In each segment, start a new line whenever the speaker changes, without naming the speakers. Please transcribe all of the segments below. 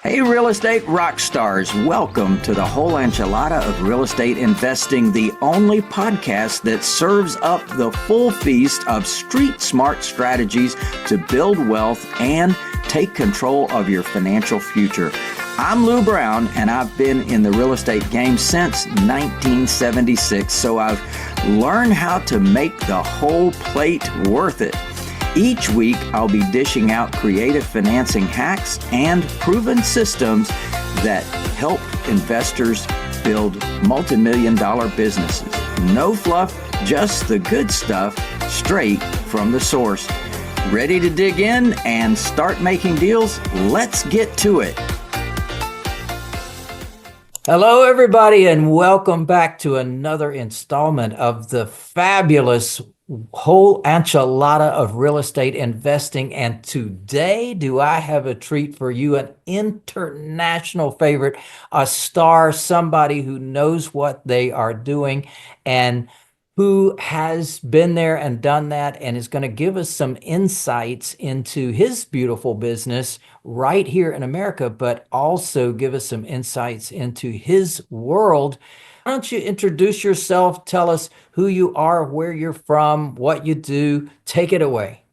Hey, real estate rock stars, welcome to the whole enchilada of real estate investing, the only podcast that serves up the full feast of street smart strategies to build wealth and take control of your financial future. I'm Lou Brown, and I've been in the real estate game since 1976, so I've learned how to make the whole plate worth it. Each week, I'll be dishing out creative financing hacks and proven systems that help investors build multi-million-dollar businesses. No fluff, just the good stuff, straight from the source. Ready to dig in and start making deals? Let's get to it. Hello, everybody, and welcome back to another installment of the fabulous whole enchilada of real estate investing. And today, do I have a treat for you, an international favorite, a star, somebody who knows what they are doing and who has been there and done that and is going to give us some insights into his beautiful business right here in America, but also give us some insights into his world. Why don't you introduce yourself, tell us who you are, where you're from, what you do. Take it away.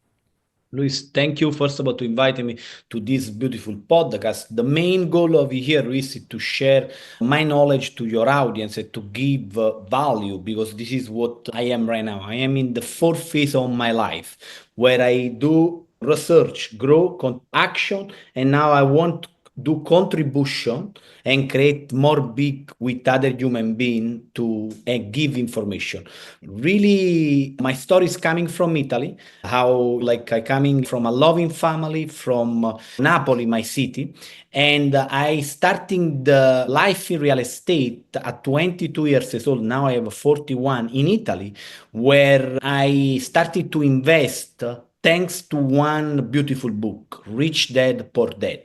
Luis, thank you first of all to inviting me to this beautiful podcast. The main goal of here, Luis, is to share my knowledge to your audience and to give value, because this is what I am right now. I am in the fourth phase of my life where I do research, grow, action, and now I want to do contribution and create more big with other human being to give information. Really, my story is coming from Italy, how like I coming from a loving family from Napoli, my city, and I starting the life in real estate at 22 years old. Now I have 41 in Italy, where I started to invest thanks to one beautiful book, Rich Dad, Poor Dad.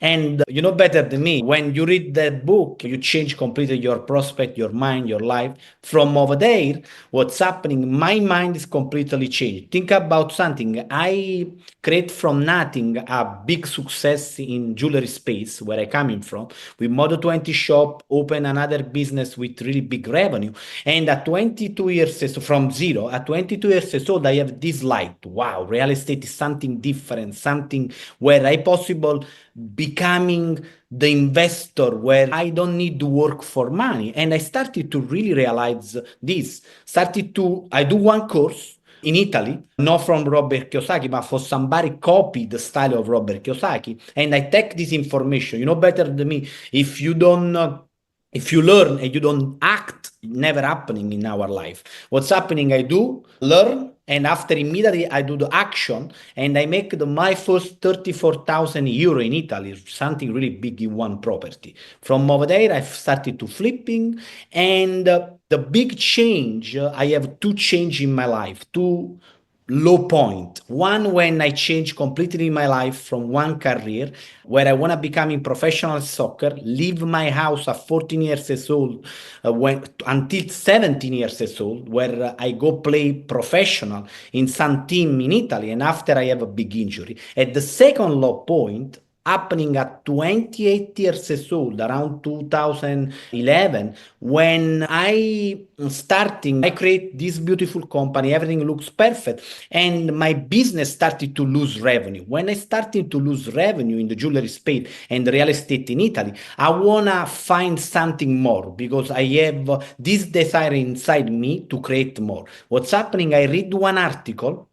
And you know better than me, when you read that book, you change completely your prospect, your mind, your life. From over there, what's happening, my mind is completely changed. Think about something. I create from nothing a big success in jewelry space where I coming from. With Modo 20 shop, open another business with really big revenue. And at 22 years, from zero, at 22 years old, I have this light. Wow, real estate is something different, something where I possible becoming the investor, where I don't need to work for money. And I started to really realize this. I do one course in Italy, not from Robert Kiyosaki, but for somebody copy the style of Robert Kiyosaki. And I take this information, you know better than me, if you don't if you learn and you don't act, never happening in our life. What's happening, I do learn, and after immediately I do the action, and I make my first 34,000 euro in Italy, something really big in one property. From over there, I've started to flipping, and the big change, I have two change in my life, two low point. One, when I changed completely my life from one career where I want to become in professional soccer, leave my house at 14 years old, until 17 years old, where I go play professional in some team in Italy, and after I have a big injury. At the second low point, happening at 28 years old, around 2011, when I create this beautiful company, everything looks perfect, and my business started to lose revenue. When I started to lose revenue in the jewelry space and real estate in Italy, I wanna find something more, because I have this desire inside me to create more. What's happening? I read one article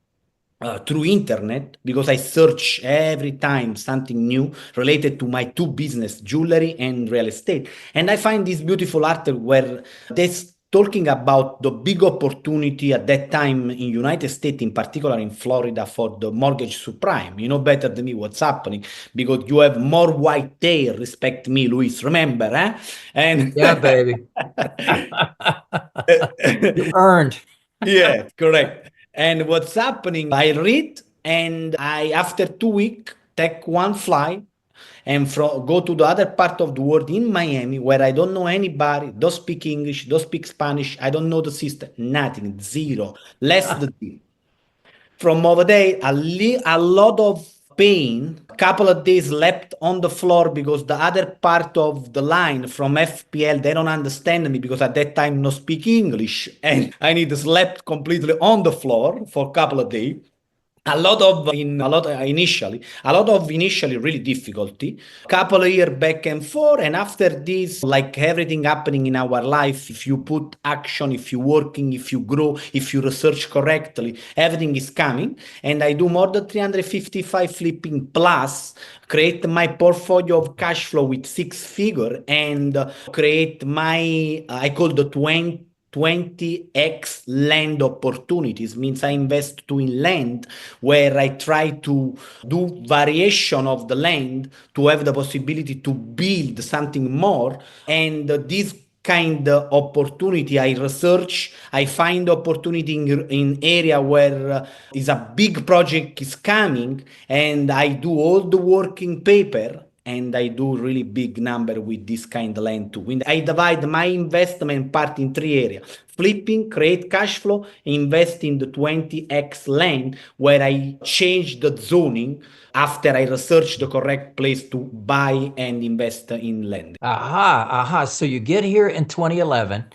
through internet, because I search every time something new related to my two business, jewelry and real estate. And I find this beautiful article where they're talking about the big opportunity at that time in United States, in particular in Florida, for the mortgage subprime. You know better than me what's happening, because you have more white hair, respect me, Luis, remember, eh? And
Yeah, baby. You earned.
yeah, correct. And what's happening? I read, and I, after 2 weeks, take one flight and go to the other part of the world in Miami, where I don't know anybody, don't speak English, don't speak Spanish, I don't know the system, nothing, zero, less the deal. From over there, a lot of pain. A couple of days left on the floor because the other part of the line from FPL, they don't understand me because at that time no speak English and I need to slept completely on the floor for a couple of days. A lot of initially really difficulty, couple of year back and forth, and after this, like everything happening in our life, if you put action, if you working, if you grow, if you research correctly, everything is coming. And I do more than 355 flipping plus, create my portfolio of cash flow with six figure, and create my I call the 20x land opportunities. Means I invest to in land where I try to do variation of the land to have the possibility to build something more. And this kind of opportunity I research, I find opportunity in area where is a big project is coming, and I do all the working paper, and I do really big number with this kind of land too. And I divide my investment part in three areas: flipping, create cash flow, invest in the 20x land where I change the zoning after I research the correct place to buy and invest in land.
Aha, aha. So you get here in 2011.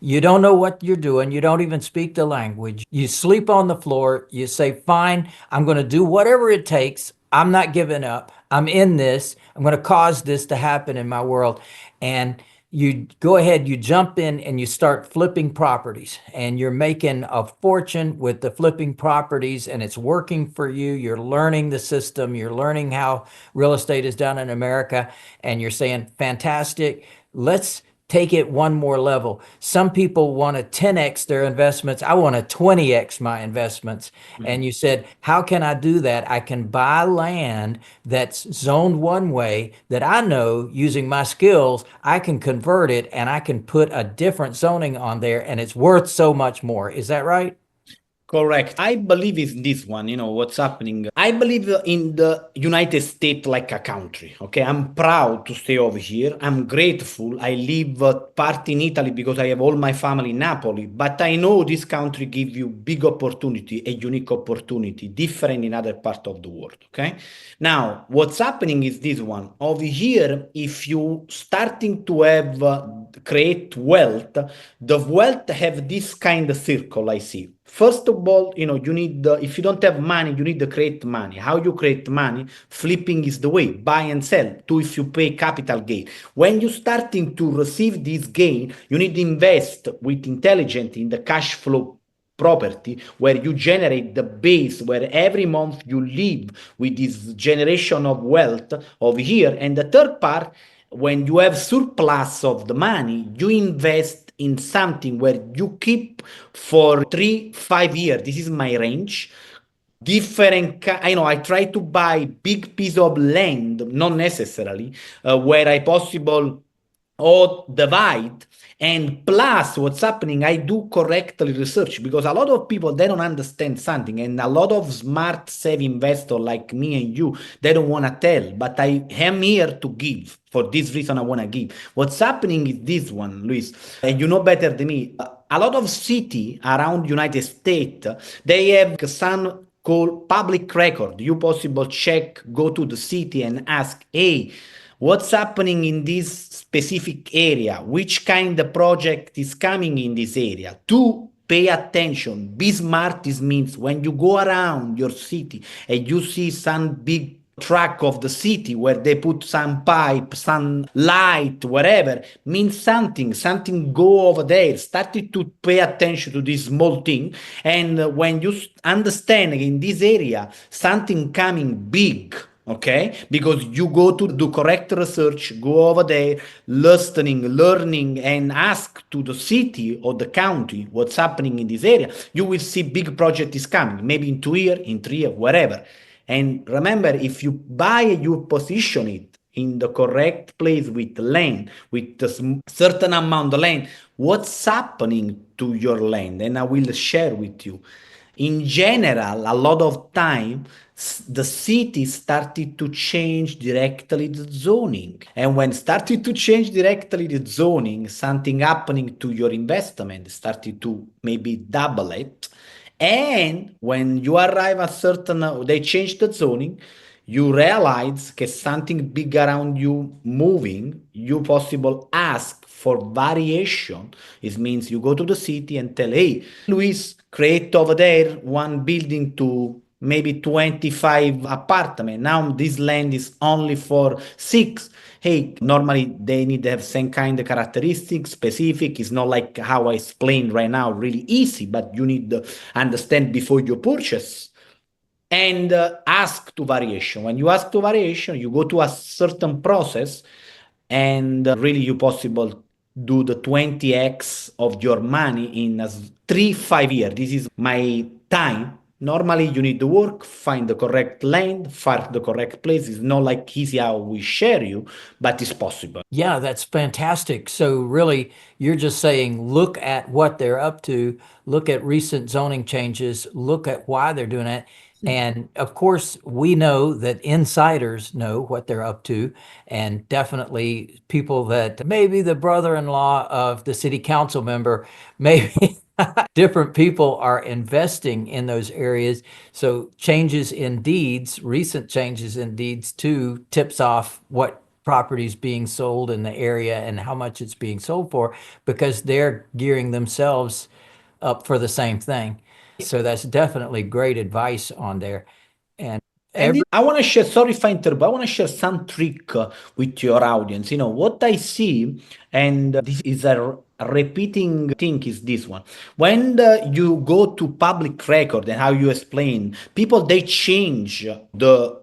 You don't know what you're doing. You don't even speak the language. You sleep on the floor. You say, fine, I'm going to do whatever it takes. I'm not giving up. I'm in this. I'm going to cause this to happen in my world. And you go ahead, you jump in and you start flipping properties, and you're making a fortune with the flipping properties, and it's working for you. You're learning the system. You're learning how real estate is done in America, and you're saying, fantastic. Let's take it one more level. Some people want to 10x their investments. I want to 20x my investments. And you said, how can I do that? I can buy land that's zoned one way that I know using my skills, I can convert it and I can put a different zoning on there and it's worth so much more. Is that right?
Correct. I believe in this one, what's happening. I believe in the United States like a country. Okay. I'm proud to stay over here. I'm grateful. I live part in Italy because I have all my family in Napoli, but I know this country gives you big opportunity, a unique opportunity, different in other part of the world. Okay. Now, what's happening is this one over here. If you starting to have create wealth, the wealth have this kind of circle I see. First of all, you need if you don't have money, you need to create money. How you create money? Flipping is the way. Buy and sell. Two, if you pay capital gain. When you're starting to receive this gain, you need to invest with intelligence in the cash flow property where you generate the base where every month you live with this generation of wealth over here. And the third part, when you have surplus of the money, you invest in something where you keep for 3-5 years. This is my range. Different, I try to buy big piece of land, not necessarily, where I possible or divide. And plus what's happening, I do correctly research because a lot of people, they don't understand something, and a lot of smart savvy investor like me and you, they don't want to tell, but I am here to give. For this reason I want to give. What's happening is this one, Luis, and you know better than me. A lot of city around United States, they have some called public record. You possible check, go to the city and ask, hey, what's happening in this specific area? Which kind of project is coming in this area? To pay attention, be smart. This means when you go around your city and you see some big track of the city where they put some pipe, some light, whatever, means something go over there. Started to pay attention to this small thing. And when you understand in this area, something coming big, okay, because you go to do correct research, go over there, listening, learning, and ask to the city or the county what's happening in this area, you will see big project is coming, maybe in 2 years, in 3 years, whatever. And remember, if you buy, you position it in the correct place with land, with a certain amount of land, what's happening to your land? And I will share with you. In general, a lot of time, the city started to change directly the zoning. And when started to change directly the zoning, something happening to your investment started to maybe double it. And when you arrive at certain, they change the zoning, you realize that something big around you moving, you possible ask for variation. It means you go to the city and tell, hey, Luis, create over there one building to maybe 25 apartment. Now this land is only for 6. Hey, normally they need to have same kind of characteristics, specific. It's not like how I explained right now, really easy, but you need to understand before you purchase and ask to variation. When you ask to variation, you go to a certain process and really you possible do the 20x of your money in 3 5 years. This is my time. Normally you need to work, find the correct land, find the correct place. It's not like easy how we share you, but it's possible.
Yeah, that's fantastic. So really, you're just saying, look at what they're up to, look at recent zoning changes, look at why they're doing it. And of course, we know that insiders know what they're up to, and definitely people that maybe the brother-in-law of the city council member, maybe different people are investing in those areas. So changes in deeds, recent changes in deeds too, tips off what properties being sold in the area and how much it's being sold for, because they're gearing themselves up for the same thing. So that's definitely great advice on there. And
And I want to share, sorry if I interrupt, I want to share some trick with your audience. You know, what I see, and this is a repeating thing, is this one. When you go to public record and how you explain, people, they change the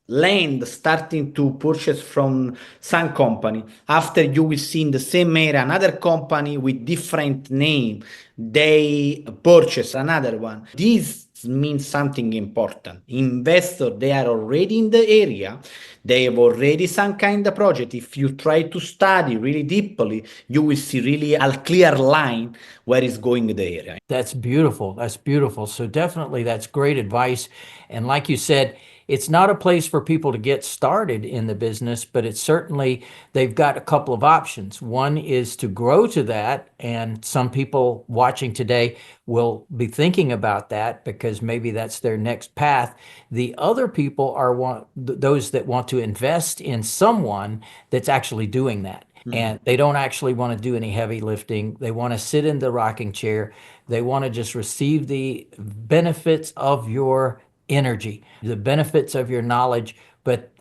land starting to purchase from some company. After you will see in the same area another company with different name, they purchase another one. This means something important. Investors, they are already in the area, they have already some kind of project. If you try to study really deeply, you will see really a clear line where is going the area.
That's beautiful. That's beautiful. So definitely that's great advice. And like you said, it's not a place for people to get started in the business, but it's certainly, they've got a couple of options. One is to grow to that. And some people watching today will be thinking about that because maybe that's their next path. The other people are those that want to invest in someone that's actually doing that. And they don't actually want to do any heavy lifting. They want to sit in the rocking chair. They want to just receive the benefits of your energy, the benefits of your knowledge,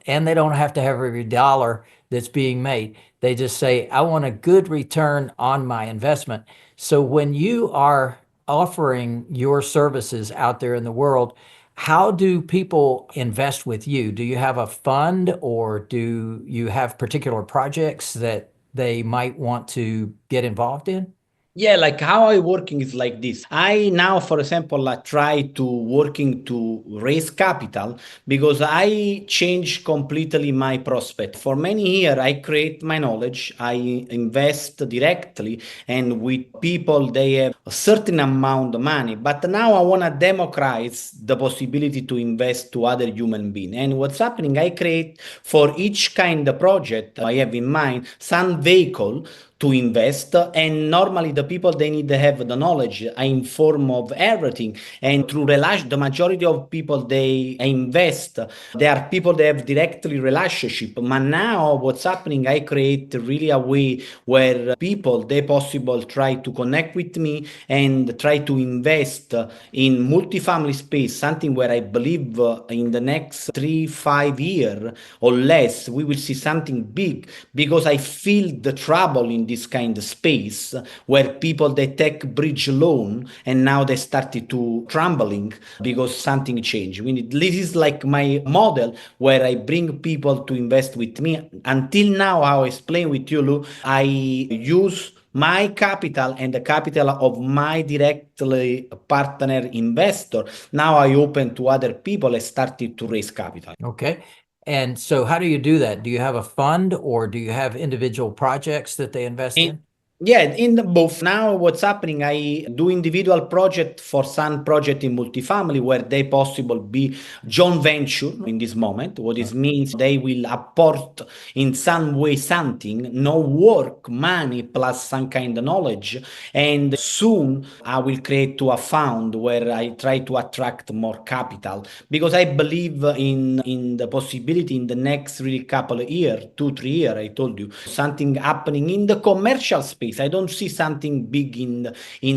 and they don't have to have every dollar that's being made. They just say, I want a good return on my investment. So when you are offering your services out there in the world, how do people invest with you? Do you have a fund, or do you have particular projects that they might want to get involved in?
Yeah, like how I working is like this. I now, for example, try to working to raise capital because I change completely my prospect. For many years, I create my knowledge. I invest directly and with people, they have a certain amount of money. But now I want to democratize the possibility to invest to other human beings. And what's happening, I create for each kind of project I have in mind, some vehicle to invest, and normally the people, they need to have the knowledge. I inform of everything, and through relation, the majority of people, they invest, there are people that have directly relationship. But now what's happening, I create really a way where people, they possible try to connect with me and try to invest in multifamily space, something where I believe in the next 3 5 years or less we will see something big, because I feel the trouble in this kind of space where people, they take bridge loan and now they started to trembling because something changed. This is like my model where I bring people to invest with me. Until now, how I explain with you, Lou, I use my capital and the capital of my directly partner investor. Now I open to other people and started to raise capital.
Okay. And so how do you do that? Do you have a fund, or do you have individual projects that they invest in?
Yeah, in the both. Now what's happening, I do individual project for some project in multifamily where they possible be joint venture in this moment. What this means, they will apport in some way something, no work, money, plus some kind of knowledge. And soon I will create to a fund where I try to attract more capital because I believe in the possibility in the next really couple of years, 2, 3 years, I told you, something happening in the commercial space. I don't see something big in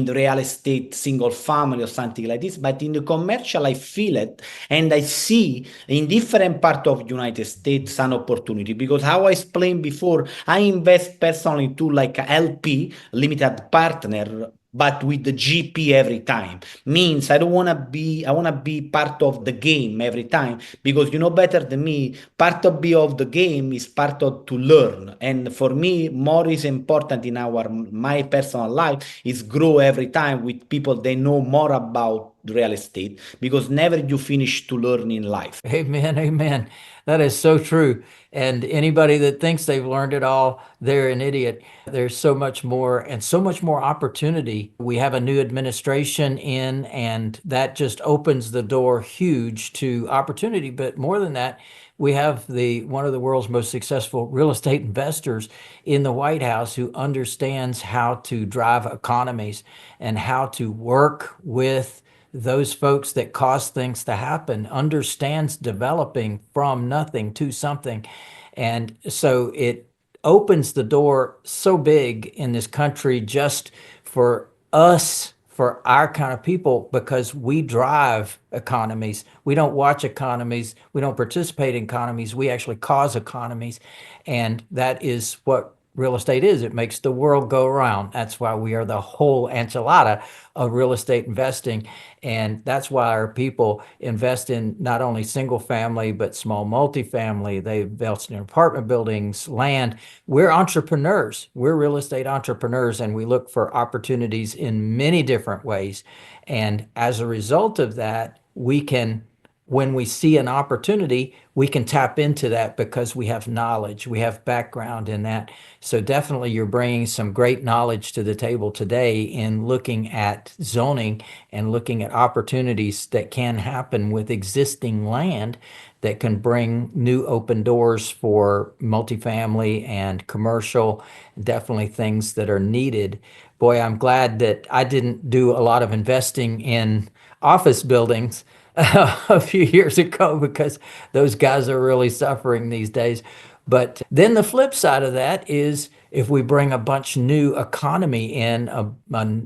the real estate, single family or something like this, but in the commercial, I feel it and I see in different part of United States an opportunity because how I explained before, I invest personally to like a LP, limited partner, but with the GP every time. Means I don't want to be, I want to be part of the game every time because you know better than me, part of be of the game is part of to learn. And for me, more is important in our my personal life is grow every time with people they know more about real estate because never you finish to learn in life.
Amen, amen. That is so true. And anybody that thinks they've learned it all, they're an idiot. There's so much more and so much more opportunity. We have a new administration in, and that just opens the door huge to opportunity. But more than that, we have the one of the world's most successful real estate investors in the White House who understands how to drive economies and how to work with those folks that cause things to happen, understands developing from nothing to something. And so it opens the door so big in this country just for us, for our kind of people, because we drive economies. We don't watch economies. We don't participate in economies. We actually cause economies. And that is what real estate is. It makes the world go around. That's why we are the whole enchilada of real estate investing. And that's why our people invest in not only single family, but small multifamily. They invest in apartment buildings, land. We're entrepreneurs. We're real estate entrepreneurs, and we look for opportunities in many different ways. And as a result of that, we can, when we see an opportunity, we can tap into that because we have knowledge, we have background in that. So definitely you're bringing some great knowledge to the table today in looking at zoning and looking at opportunities that can happen with existing land that can bring new open doors for multifamily and commercial, definitely things that are needed. Boy, I'm glad that I didn't do a lot of investing in office buildings a few years ago because those guys are really suffering these days. But then the flip side of that is if we bring a bunch new economy in, a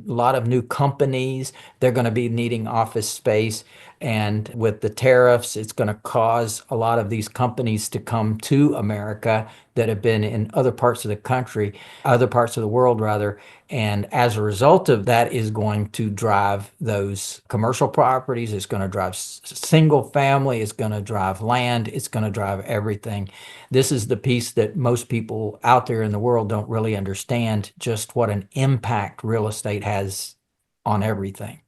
lot of new companies, they're going to be needing office space. And with the tariffs, it's going to cause a lot of these companies to come to America that have been in other parts of the country, other parts of the world rather. And as a result of that is going to drive those commercial properties, it's going to drive single family, it's going to drive land, it's going to drive everything. This is the piece that most people out there in the world don't really understand just what an impact real estate has on everything.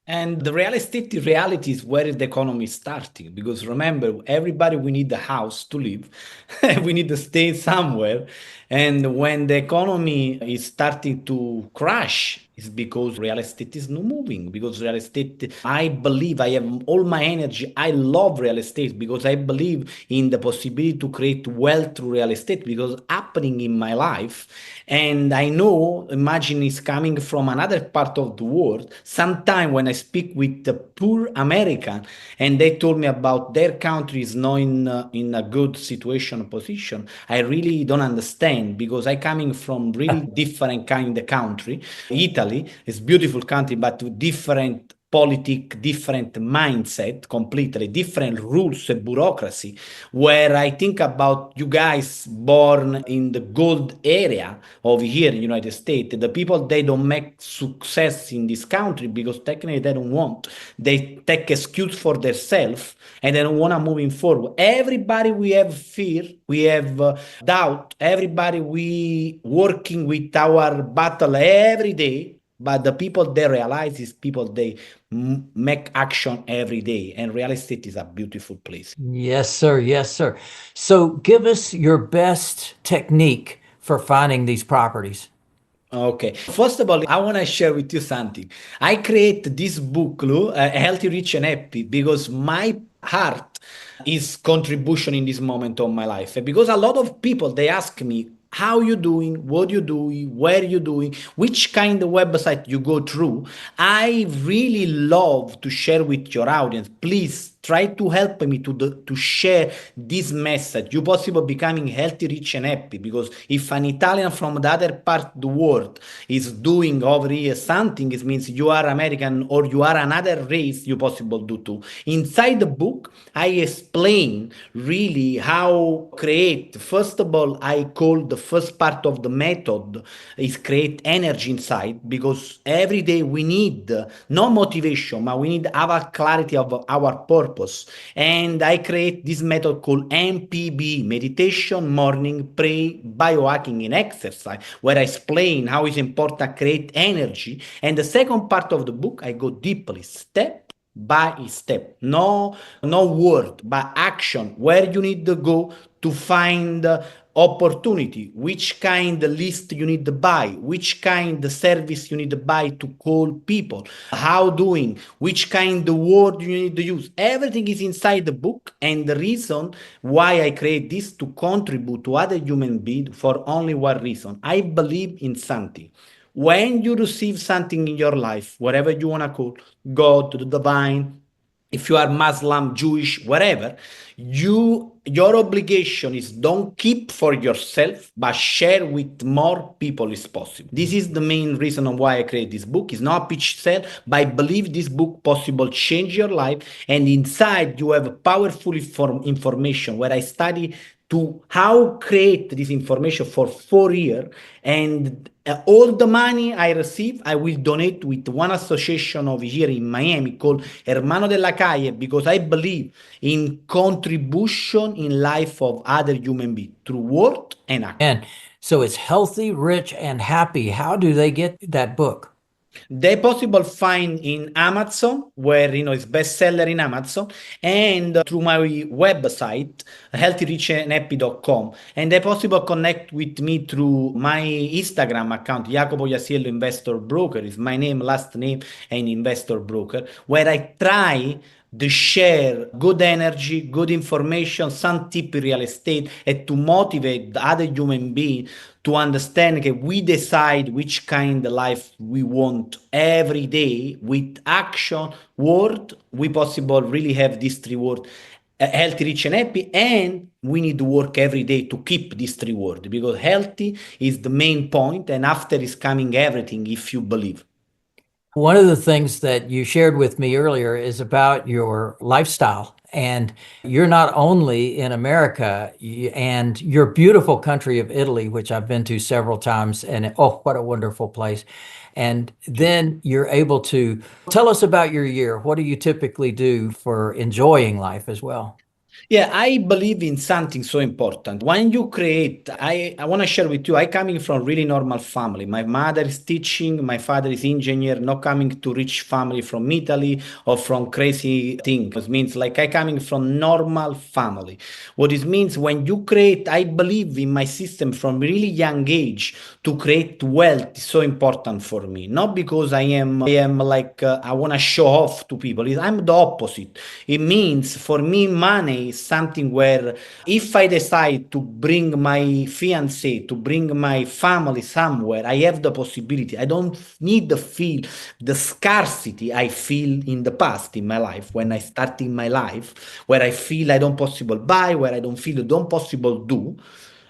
And the real estate reality is where the economy is starting. Because remember, everybody we need a house to live, we need to stay somewhere. And when the economy is starting to crash, it's because real estate is not moving. Because real estate, I believe I have all my energy. I love real estate because I believe in the possibility to create wealth through real estate because happening in my life. And I know, imagine it's coming from another part of the world. Sometime when I speak with the poor American and they told me about their country is not in a good situation position, I really don't understand because I coming from really different kind of country. Italy is beautiful country, but with different different mindset, completely different rules and bureaucracy. Where I think about you guys born in the gold area over here in the United States, the people they don't make success in this country because technically they don't want. They take excuse for themselves and they don't want to moving forward. Everybody we have fear, we have doubt. Everybody we working with our battle every day. But the people they realize is people they make action every day, and real estate is a beautiful place.
Yes, sir. Yes, sir. So give us your best technique for finding these properties.
Okay. First of all, I want to share with you something. I create this book, Lou, Healthy, Rich, and Happy, because my heart is contribution in this moment of my life. Because a lot of people, they ask me, how you doing, what you doing, where you doing, which kind of website you go through. I really love to share with your audience. Please try to help me to share this message. You possible becoming healthy, rich, and happy. Because if an Italian from the other part of the world is doing over here something, it means you are American or you are another race, you possible do too. Inside the book, I explain really how create. First of all, I call the first part of the method is create energy inside, because every day we need no motivation, but we need our clarity of our purpose. And I create this method called MPB, meditation, morning, pray, biohacking, and exercise, where I explain how it's important to create energy. And the second part of the book, I go deeply, step by step. No word, but action, where you need to go to find opportunity, which kind of list you need to buy, which kind of service you need to buy to call people, how doing, which kind of word you need to use. Everything is inside the book, and the reason why I create this to contribute to other human beings for only one reason. I believe in something. When you receive something in your life, whatever you want to call, God, the divine, if you are Muslim, Jewish, whatever, your obligation is don't keep for yourself, but share with more people as possible. This is the main reason of why I create this book. It's not a pitch sell, but I believe this book possible change your life. And inside you have powerful information where I study to how create this information for 4 years. And all the money I receive, I will donate with one association over here in Miami called Hermano della Calle, because I believe in contribution in life of other human beings through word and action.
And so it's healthy, rich, and happy. How do they get that book?
They possible find in Amazon, where it's bestseller in Amazon, and through my website, healthyrichandhappy.com. And they possible connect with me through my Instagram account, Jacopo Iasiello Investor Broker. Is my name, last name, and Investor Broker, where I try to share good energy, good information, some tip in real estate, and to motivate the other human being to understand that we decide which kind of life we want every day with action, word. We possible really have this reward, healthy, rich, and happy, and we need to work every day to keep this reward, because healthy is the main point, and after is coming everything if you believe.
One of the things that you shared with me earlier is about your lifestyle. And you're not only in America and your beautiful country of Italy, which I've been to several times, and oh, what a wonderful place. And then you're able to tell us about your year. What do you typically do for enjoying life as well?
Yeah, I believe in something so important. When you create, I want to share with you, I coming from really normal family. My mother is teaching, my father is engineer, not coming to rich family from Italy or from crazy thing. It means like I coming from normal family. What it means when you create, I believe in my system from really young age to create wealth is so important for me. Not because I am like, I want to show off to people. I'm the opposite. It means for me, money is something where if I decide to bring my fiance, to bring my family somewhere, I have the possibility. I don't need to feel the scarcity I feel in the past in my life, when I started my life, where I feel I don't possible buy, where I don't feel I don't possible do.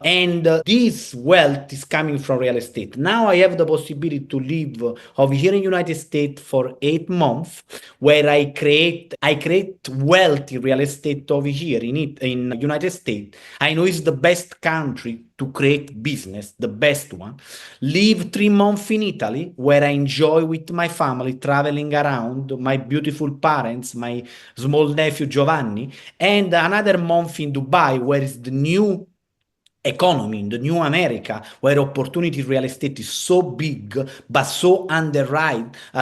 And this wealth is coming from real estate. Now I have the possibility to live over here in United States for 8 months, where I create wealth in real estate over here in United States. I know it's the best country to create business, the best one. Live 3 months in Italy, where I enjoy with my family, traveling around, my beautiful parents, my small nephew Giovanni, and another month in Dubai, where is the new economy, in the new America, where opportunity real estate is so big, but so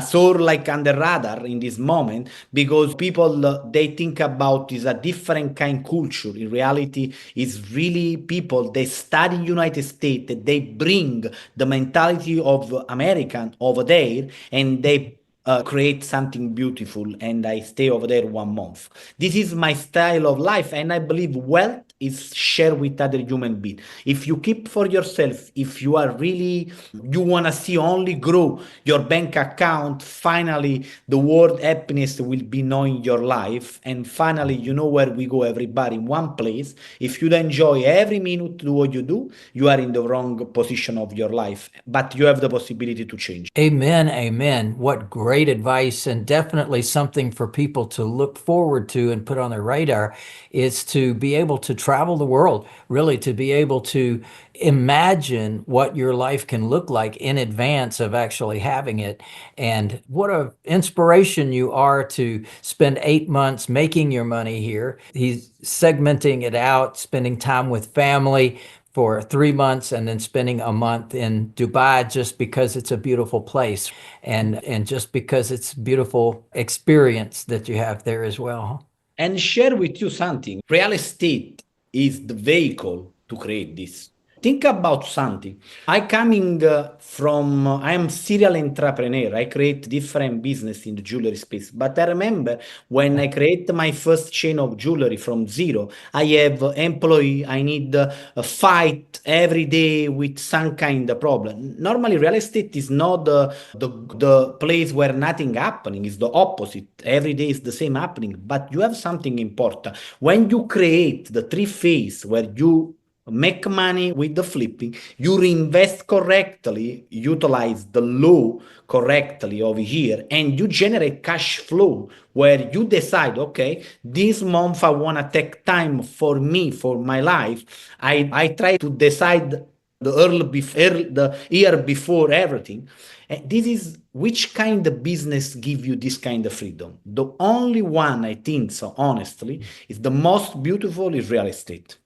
so like under radar in this moment, because people, they think about is a different kind culture. In reality, is really people, they study United States, they bring the mentality of American over there, and they create something beautiful, and I stay over there 1 month. This is my style of life, and I believe wealth is shared with other human beings. If you keep for yourself, if you are really, you want to see only grow your bank account, finally the word happiness will be knowing your life, and finally you know where we go, everybody in one place. If you enjoy every minute to do what you do, you are in the wrong position of your life, but you have the possibility to change.
Amen. Amen. What great advice, and definitely something for people to look forward to and put on their radar is to be able to travel the world, really to be able to imagine what your life can look like in advance of actually having it. And what an inspiration you are to spend 8 months making your money here. He's segmenting it out, spending time with family for 3 months, and then spending a month in Dubai just because it's a beautiful place, and just because it's a beautiful experience that you have there as well.
And share with you something. Real estate is the vehicle to create this. Think about something. I am serial entrepreneur. I create different business in the jewelry space. But I remember when I create my first chain of jewelry from zero, I have employee. I need a fight every day with some kind of problem. Normally, real estate is not the place where nothing happening. It's the opposite. Every day is the same happening. But you have something important. When you create the three phase where you make money with the flipping, you reinvest correctly, utilize the law correctly over here, and you generate cash flow where you decide, okay, this month I want to take time for me, for my life. I try to decide the year before everything. And this is which kind of business give you this kind of freedom. The only one, I think so, honestly, is the most beautiful is real estate.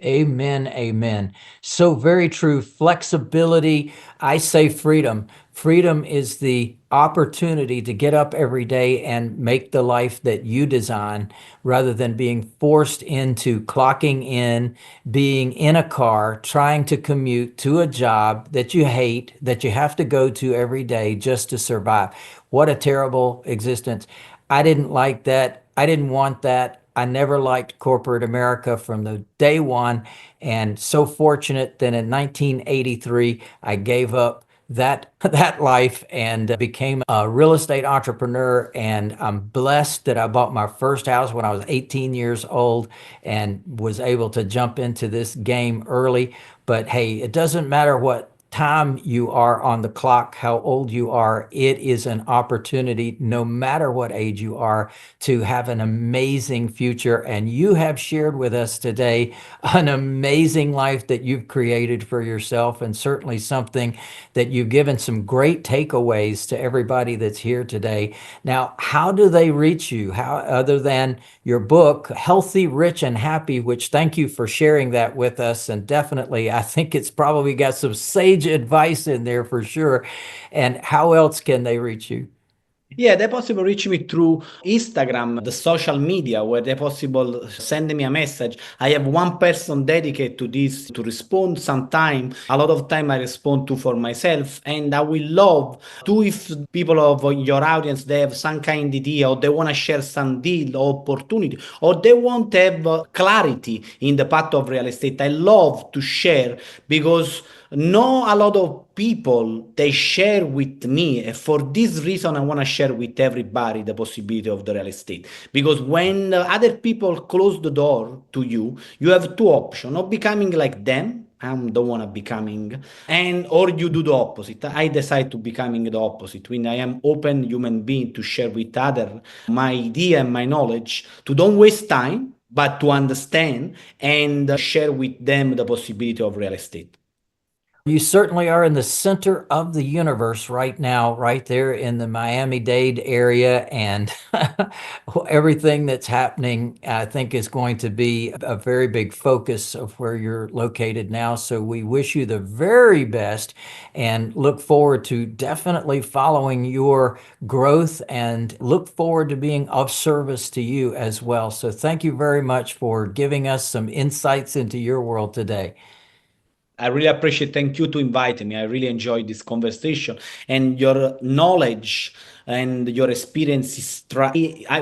Amen. Amen. So very true. Flexibility. I say freedom. Freedom is the opportunity to get up every day and make the life that you design rather than being forced into clocking in, being in a car, trying to commute to a job that you hate, that you have to go to every day just to survive. What a terrible existence. I didn't like that. I didn't want that. I never liked corporate America from the day one, and so fortunate that in 1983 I gave up that life and became a real estate entrepreneur. And I'm blessed that I bought my first house when I was 18 years old and was able to jump into this game early. But hey, it doesn't matter what time you are on the clock, how old you are, it is an opportunity, no matter what age you are, to have an amazing future. And you have shared with us today an amazing life that you've created for yourself, and certainly something that you've given some great takeaways to everybody that's here today. Now, how do they reach you? How, other than your book, Healthy, Rich, and Happy, which thank you for sharing that with us. And definitely, I think it's probably got some sage advice in there for sure. And how else can they reach you?
Yeah, they're possible reach me through Instagram, the social media, where they're possible send me a message. I have one person dedicated to this to respond sometime. A lot of time I respond to for myself, and I will love to if people of your audience they have some kind of idea or they want to share some deal or opportunity or they want to have clarity in the path of real estate. I love to share because no a lot of people they share with me, and for this reason I want to share with everybody the possibility of the real estate, because when other people close the door to you, you have two options: of becoming like them, I don't want to becoming, and or you do the opposite. I decide to becoming the opposite when I am open human being to share with other my idea and my knowledge, to don't waste time but to understand and share with them the possibility of real estate.
You certainly are in the center of the universe right now, right there in the Miami-Dade area. And everything that's happening, I think, is going to be a very big focus of where you're located now. So we wish you the very best and look forward to definitely following your growth and look forward to being of service to you as well. So thank you very much for giving us some insights into your world today.
I really appreciate. Thank you to inviting me. I really enjoyed this conversation and your knowledge and your experience is.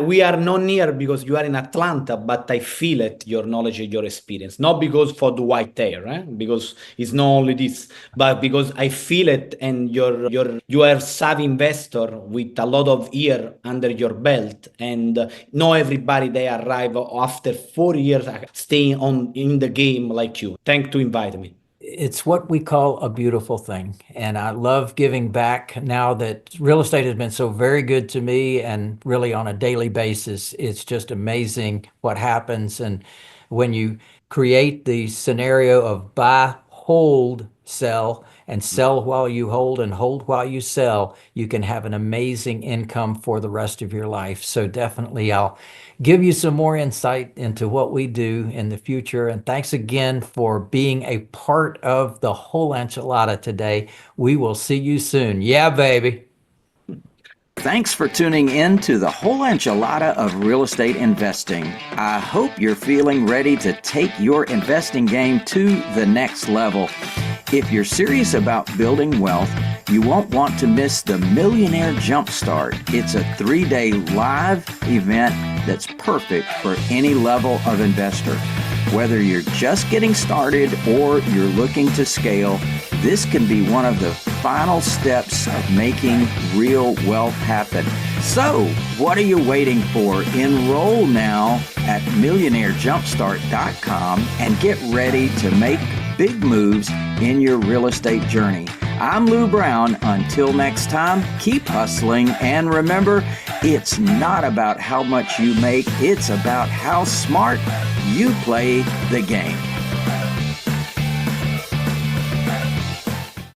We are not near because you are in Atlanta, but I feel it. Your knowledge and your experience, not because for the white hair, because it's not only this, but because I feel it. And you are savvy investor with a lot of year under your belt, and not everybody they arrive after 4 years staying on in the game like you. Thank to invite me.
It's what we call a beautiful thing. And I love giving back now that real estate has been so very good to me and really on a daily basis. It's just amazing what happens. And when you create the scenario of buy, hold, sell, and sell while you hold and hold while you sell, you can have an amazing income for the rest of your life. So definitely I'll give you some more insight into what we do in the future. And thanks again for being a part of the whole enchilada today. We will see you soon. Yeah, baby.
Thanks for tuning in to the whole enchilada of real estate investing. I hope you're feeling ready to take your investing game to the next level. If you're serious about building wealth, you won't want to miss the Millionaire Jumpstart. It's a 3-day live event that's perfect for any level of investor. Whether you're just getting started or you're looking to scale, this can be one of the final steps of making real wealth happen. So, what are you waiting for? Enroll now at millionairejumpstart.com and get ready to make big moves in your real estate journey. I'm Lou Brown. Until next time, keep hustling, and remember, it's not about how much you make, it's about how smart you play the game.